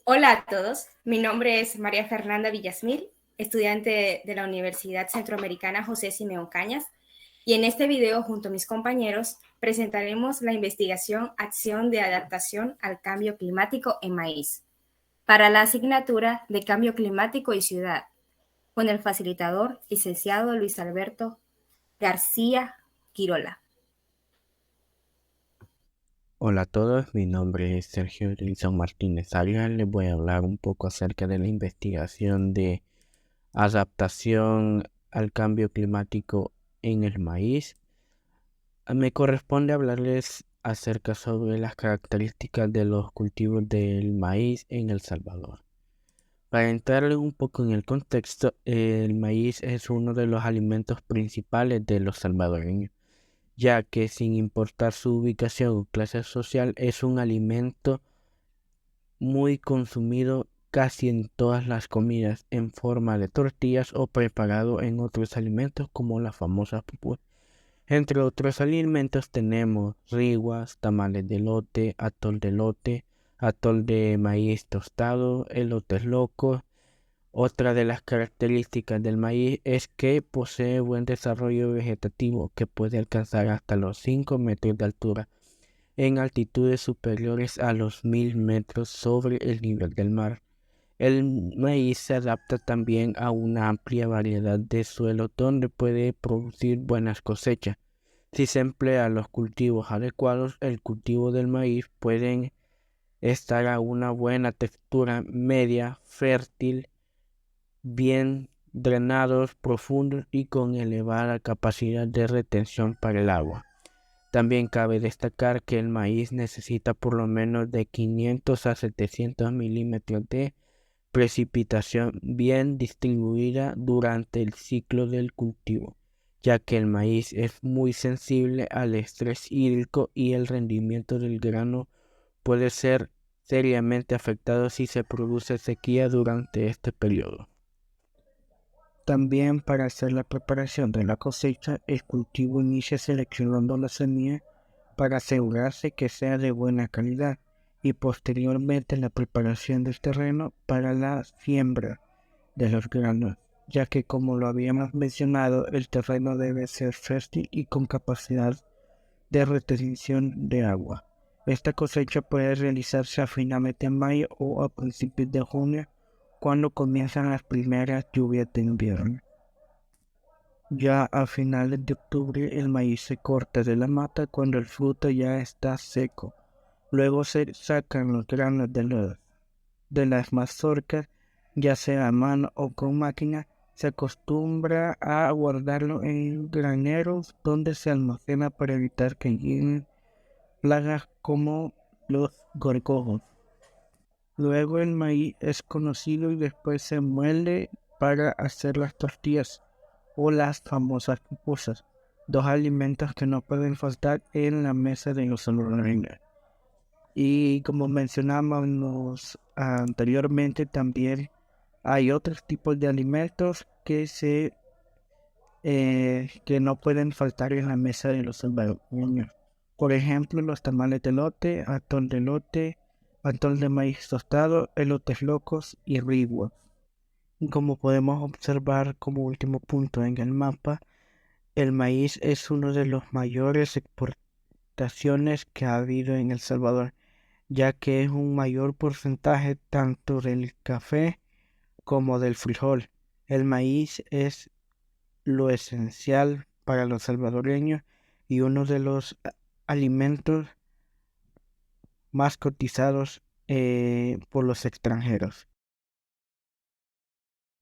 Hola a todos, mi nombre es María Fernanda Villasmil, estudiante de la Universidad Centroamericana José Simeón Cañas, y en este video junto a mis compañeros presentaremos la investigación Acción de adaptación al cambio climático en maíz para la asignatura de Cambio Climático y Ciudad, con el facilitador licenciado Luis Alberto García Quirola. Hola a todos, mi nombre es Sergio Edilson Martínez Arias. Les voy a hablar un poco acerca de la investigación de adaptación al cambio climático en el maíz. Me corresponde hablarles acerca sobre las características de los cultivos del maíz en El Salvador. Para entrarle un poco en el contexto, el maíz es uno de los alimentos principales de los salvadoreños, ya que sin importar su ubicación o clase social es un alimento muy consumido casi en todas las comidas en forma de tortillas o preparado en otros alimentos como la famosa pupú. Entre otros alimentos tenemos riguas, tamales de elote, atol de maíz tostado, elotes locos. Otra de las características del maíz es que posee buen desarrollo vegetativo que puede alcanzar hasta los 5 metros de altura en altitudes superiores a los 1000 metros sobre el nivel del mar. El maíz se adapta también a una amplia variedad de suelos donde puede producir buenas cosechas. Si se emplea los cultivos adecuados, el cultivo del maíz puede estar a una buena textura media, fértil, bien drenados, profundos y con elevada capacidad de retención para el agua. También cabe destacar que el maíz necesita por lo menos de 500 a 700 milímetros de precipitación bien distribuida durante el ciclo del cultivo, ya que el maíz es muy sensible al estrés hídrico y el rendimiento del grano puede ser seriamente afectado si se produce sequía durante este periodo. También para hacer la preparación de la cosecha, el cultivo inicia seleccionando la semilla para asegurarse que sea de buena calidad y posteriormente la preparación del terreno para la siembra de los granos, ya que como lo habíamos mencionado, el terreno debe ser fértil y con capacidad de retención de agua. Esta cosecha puede realizarse a finales de mayo o a principios de junio, cuando comienzan las primeras lluvias de invierno. Ya a finales de octubre el maíz se corta de la mata cuando el fruto ya está seco. Luego se sacan los granos de las mazorcas, ya sea a mano o con máquina. Se acostumbra a guardarlo en graneros donde se almacena para evitar que lleguen plagas como los gorgojos. Luego el maíz es conocido y después se muele para hacer las tortillas o las famosas pupusas, dos alimentos que no pueden faltar en la mesa de los salvadoreños. Y como mencionamos anteriormente, también hay otros tipos de alimentos que no pueden faltar en la mesa de los salvadoreños. Por ejemplo, los tamales de elote, atol de maíz tostado, elotes locos y rigua. Como podemos observar como último punto en el mapa, el maíz es uno de los mayores exportaciones que ha habido en El Salvador, ya que es un mayor porcentaje tanto del café como del frijol. El maíz es lo esencial para los salvadoreños y uno de los alimentos más cotizados por los extranjeros.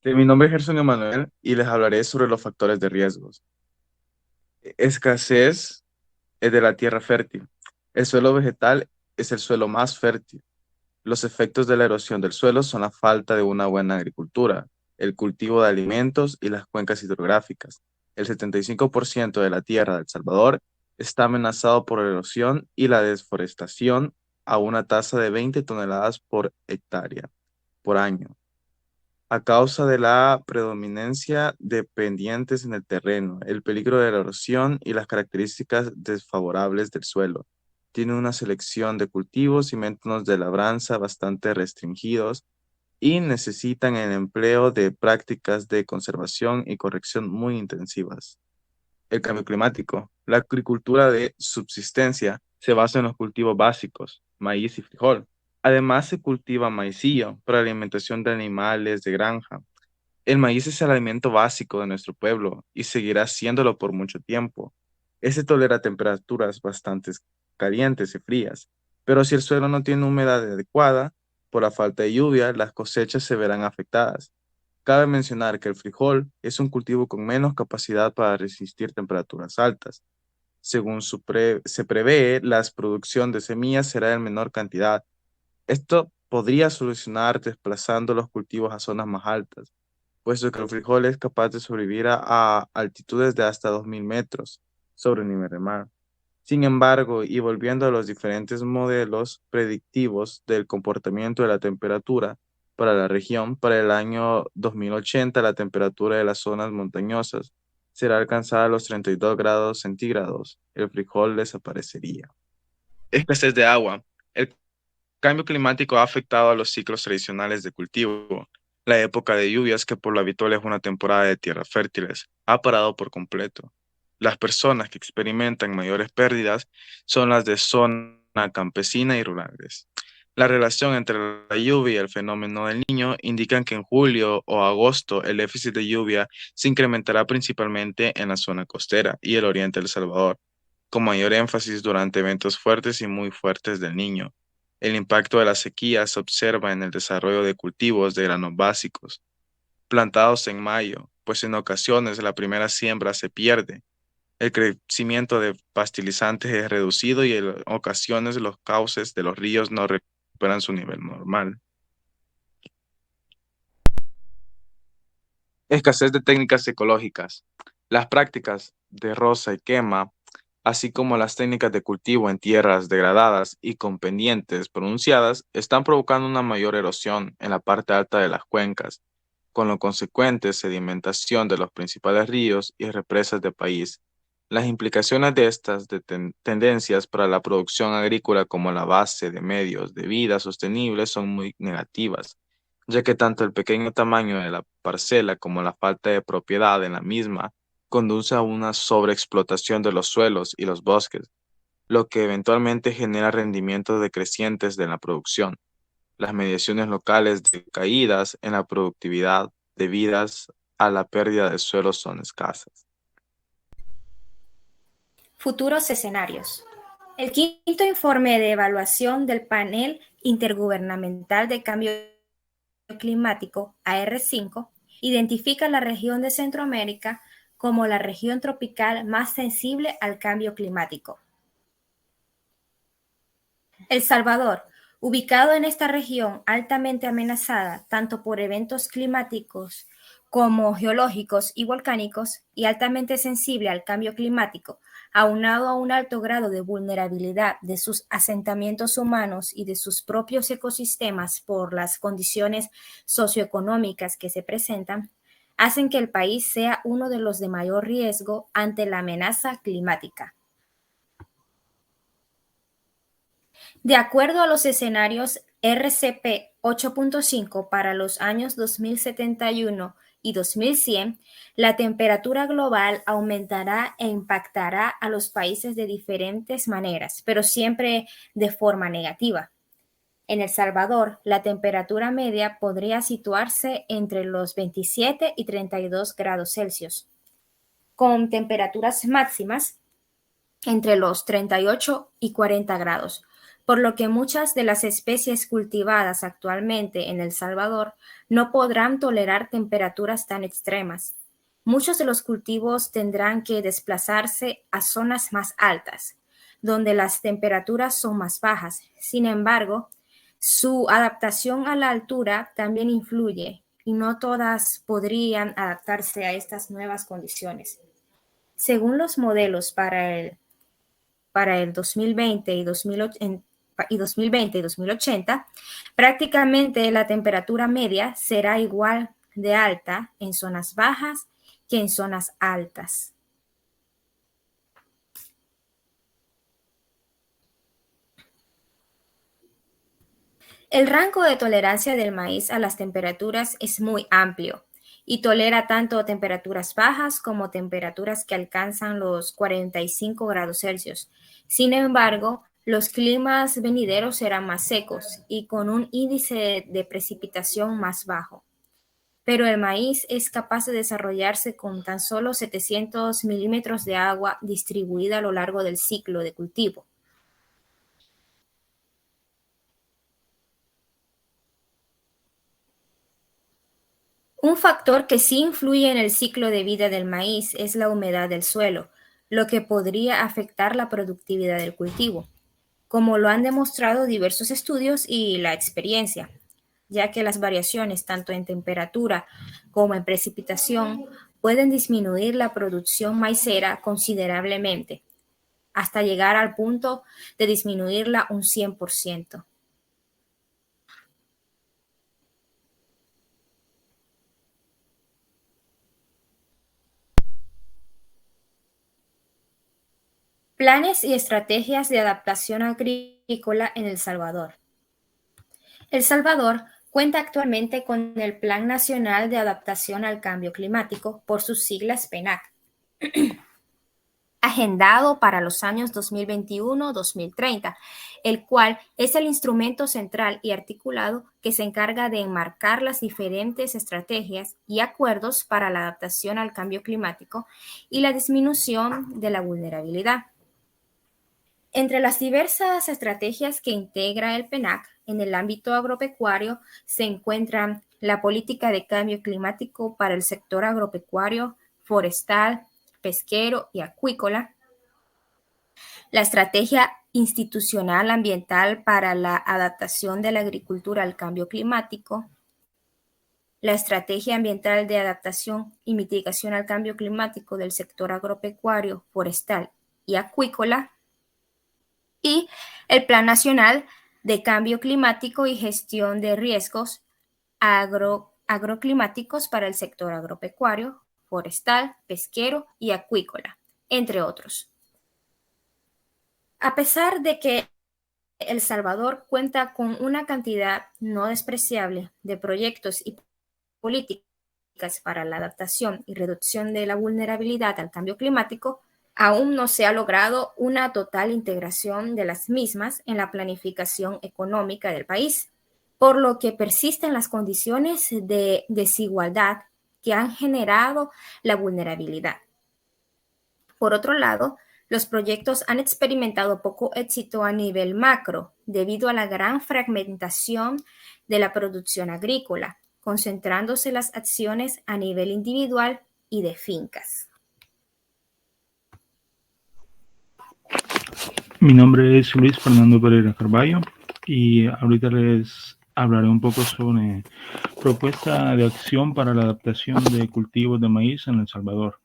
Mi nombre es Gerson Emanuel y les hablaré sobre los factores de riesgos. Escasez es de la tierra fértil. El suelo vegetal es el suelo más fértil. Los efectos de la erosión del suelo son la falta de una buena agricultura, el cultivo de alimentos y las cuencas hidrográficas. El 75% de la tierra de El Salvador está amenazado por la erosión y la desforestación a una tasa de 20 toneladas por hectárea por año, a causa de la predominancia de pendientes en el terreno, el peligro de la erosión y las características desfavorables del suelo. tiene una selección de cultivos y métodos de labranza bastante restringidos y necesitan el empleo de prácticas de conservación y corrección muy intensivas. El cambio climático. La agricultura de subsistencia se basa en los cultivos básicos, maíz y frijol. Además, se cultiva maicillo para alimentación de animales de granja. El maíz es el alimento básico de nuestro pueblo y seguirá siéndolo por mucho tiempo. Este tolera temperaturas bastante calientes y frías, pero si el suelo no tiene humedad adecuada, por la falta de lluvia, las cosechas se verán afectadas. Cabe mencionar que el frijol es un cultivo con menos capacidad para resistir temperaturas altas. Según se prevé, la producción de semillas será en menor cantidad. Esto podría solucionar desplazando los cultivos a zonas más altas, puesto que el frijol es capaz de sobrevivir a altitudes de hasta 2000 metros sobre el nivel del mar. Sin embargo, y volviendo a los diferentes modelos predictivos del comportamiento de la temperatura para la región, para el año 2080 la temperatura de las zonas montañosas será alcanzada a los 32 grados centígrados. El frijol desaparecería. Escasez de agua. El cambio climático ha afectado a los ciclos tradicionales de cultivo. La época de lluvias, que por lo habitual es una temporada de tierras fértiles, ha parado por completo. Las personas que experimentan mayores pérdidas son las de zona campesina y rurales. La relación entre la lluvia y el fenómeno del Niño indican que en julio o agosto el déficit de lluvia se incrementará principalmente en la zona costera y el oriente de El Salvador, con mayor énfasis durante eventos fuertes y muy fuertes del Niño. El impacto de la sequía se observa en el desarrollo de cultivos de granos básicos, plantados en mayo, pues en ocasiones la primera siembra se pierde. El crecimiento de pastizantes es reducido y en ocasiones los cauces de los ríos no recuperan su nivel normal. Escasez de técnicas ecológicas. Las prácticas de roza y quema, así como las técnicas de cultivo en tierras degradadas y con pendientes pronunciadas, están provocando una mayor erosión en la parte alta de las cuencas, con lo consecuente sedimentación de los principales ríos y represas del país. Las implicaciones de estas tendencias para la producción agrícola como la base de medios de vida sostenibles son muy negativas, ya que tanto el pequeño tamaño de la parcela como la falta de propiedad en la misma conduce a una sobreexplotación de los suelos y los bosques, lo que eventualmente genera rendimientos decrecientes de la producción. Las mediciones locales de caídas en la productividad debidas a la pérdida de suelo son escasas. Futuros escenarios. El quinto informe de evaluación del Panel Intergubernamental de Cambio Climático, AR5, identifica la región de Centroamérica como la región tropical más sensible al cambio climático. El Salvador, ubicado en esta región altamente amenazada tanto por eventos climáticos como geológicos y volcánicos y altamente sensible al cambio climático, aunado a un alto grado de vulnerabilidad de sus asentamientos humanos y de sus propios ecosistemas por las condiciones socioeconómicas que se presentan, hacen que el país sea uno de los de mayor riesgo ante la amenaza climática. De acuerdo a los escenarios RCP 8.5 para los años 2071 y 2100, la temperatura global aumentará e impactará a los países de diferentes maneras, pero siempre de forma negativa. En El Salvador, la temperatura media podría situarse entre los 27 y 32 grados Celsius, con temperaturas máximas entre los 38 y 40 grados, por lo que muchas de las especies cultivadas actualmente en El Salvador no podrán tolerar temperaturas tan extremas. Muchos de los cultivos tendrán que desplazarse a zonas más altas, donde las temperaturas son más bajas. Sin embargo, su adaptación a la altura también influye y no todas podrían adaptarse a estas nuevas condiciones. Según los modelos para el 2020 y 2080, prácticamente la temperatura media será igual de alta en zonas bajas que en zonas altas. El rango de tolerancia del maíz a las temperaturas es muy amplio y tolera tanto temperaturas bajas como temperaturas que alcanzan los 45 grados Celsius. Sin embargo, los climas venideros serán más secos y con un índice de precipitación más bajo. Pero el maíz es capaz de desarrollarse con tan solo 700 milímetros de agua distribuida a lo largo del ciclo de cultivo. Un factor que sí influye en el ciclo de vida del maíz es la humedad del suelo, lo que podría afectar la productividad del cultivo, como lo han demostrado diversos estudios y la experiencia, ya que las variaciones tanto en temperatura como en precipitación pueden disminuir la producción maicera considerablemente, hasta llegar al punto de disminuirla un 100%. Planes y estrategias de adaptación agrícola en El Salvador. El Salvador cuenta actualmente con el Plan Nacional de Adaptación al Cambio Climático, por sus siglas PNAC, agendado para los años 2021-2030, el cual es el instrumento central y articulado que se encarga de enmarcar las diferentes estrategias y acuerdos para la adaptación al cambio climático y la disminución de la vulnerabilidad. Entre las diversas estrategias que integra el PNAC en el ámbito agropecuario se encuentran la política de cambio climático para el sector agropecuario, forestal, pesquero y acuícola, la estrategia institucional ambiental para la adaptación de la agricultura al cambio climático, la estrategia ambiental de adaptación y mitigación al cambio climático del sector agropecuario, forestal y acuícola, y el Plan Nacional de Cambio Climático y Gestión de Riesgos Agroclimáticos para el sector agropecuario, forestal, pesquero y acuícola, entre otros. A pesar de que El Salvador cuenta con una cantidad no despreciable de proyectos y políticas para la adaptación y reducción de la vulnerabilidad al cambio climático, aún no se ha logrado una total integración de las mismas en la planificación económica del país, por lo que persisten las condiciones de desigualdad que han generado la vulnerabilidad. Por otro lado, los proyectos han experimentado poco éxito a nivel macro debido a la gran fragmentación de la producción agrícola, concentrándose las acciones a nivel individual y de fincas. Mi nombre es Luis Fernando Pereira Carballo y ahorita les hablaré un poco sobre propuesta de acción para la adaptación de cultivos de maíz en El Salvador.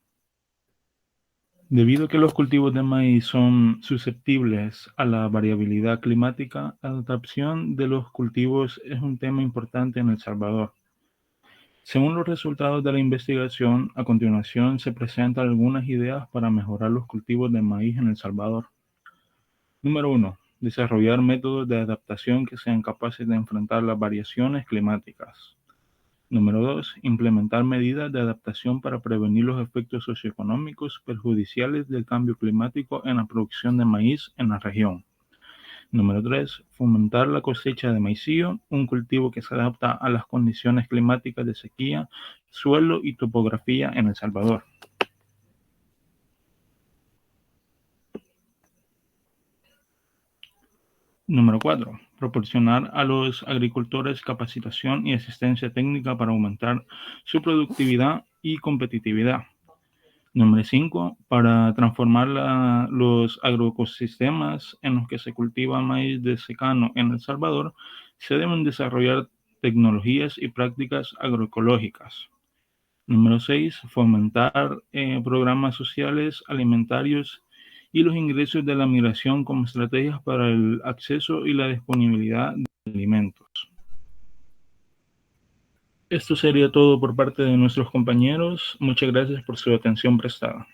Debido a que los cultivos de maíz son susceptibles a la variabilidad climática, la adaptación de los cultivos es un tema importante en El Salvador. Según los resultados de la investigación, a continuación se presentan algunas ideas para mejorar los cultivos de maíz en El Salvador. Número 1. Desarrollar métodos de adaptación que sean capaces de enfrentar las variaciones climáticas. Número 2. Implementar medidas de adaptación para prevenir los efectos socioeconómicos perjudiciales del cambio climático en la producción de maíz en la región. Número 3. Fomentar la cosecha de maicillo, un cultivo que se adapta a las condiciones climáticas de sequía, suelo y topografía en El Salvador. Número 4. Proporcionar a los agricultores capacitación y asistencia técnica para aumentar su productividad y competitividad. Número 5. Para transformar los agroecosistemas en los que se cultiva maíz de secano en El Salvador, se deben desarrollar tecnologías y prácticas agroecológicas. Número 6. Fomentar programas sociales, alimentarios y los ingresos de la migración como estrategias para el acceso y la disponibilidad de alimentos. Esto sería todo por parte de nuestros compañeros. Muchas gracias por su atención prestada.